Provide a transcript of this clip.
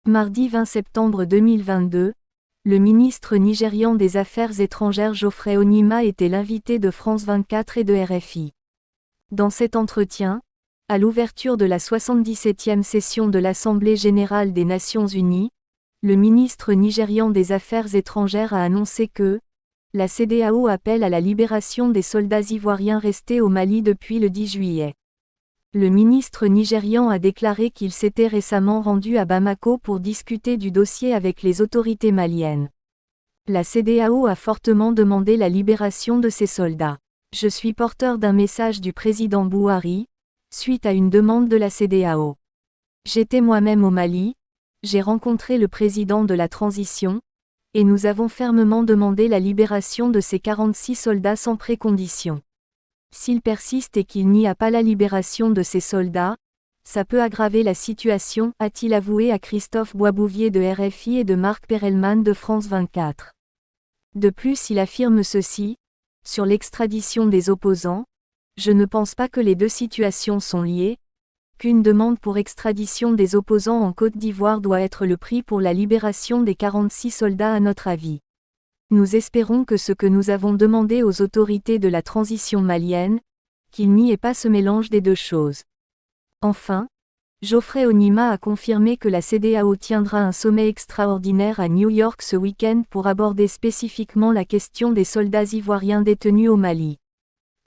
Mardi 20 septembre 2022, le ministre nigérian des Affaires étrangères Geoffrey Onima était l'invité de France 24 et de RFI. Dans cet entretien, à l'ouverture de la 77e session de l'Assemblée générale des Nations unies, le ministre nigérian des Affaires étrangères a annoncé que la CEDEAO appelle à la libération des soldats ivoiriens restés au Mali depuis le 10 juillet. Le ministre nigérian a déclaré qu'il s'était récemment rendu à Bamako pour discuter du dossier avec les autorités maliennes. La CEDEAO a fortement demandé la libération de ces soldats. Je suis porteur d'un message du président Buhari, suite à une demande de la CEDEAO. J'étais moi-même au Mali, j'ai rencontré le président de la transition, et nous avons fermement demandé la libération de ces 46 soldats sans précondition. S'il persiste et qu'il n'y a pas la libération de ces soldats, ça peut aggraver la situation, a-t-il avoué à Christophe Boisbouvier de RFI et de Marc Perelman de France 24. De plus, il affirme ceci: sur l'extradition des opposants, je ne pense pas que les deux situations sont liées, qu'une demande pour extradition des opposants en Côte d'Ivoire doit être le prix pour la libération des 46 soldats à notre avis. Nous espérons que ce que nous avons demandé aux autorités de la transition malienne, qu'il n'y ait pas ce mélange des deux choses. Enfin, Geoffrey Onima a confirmé que la CEDEAO tiendra un sommet extraordinaire à New York ce week-end pour aborder spécifiquement la question des soldats ivoiriens détenus au Mali.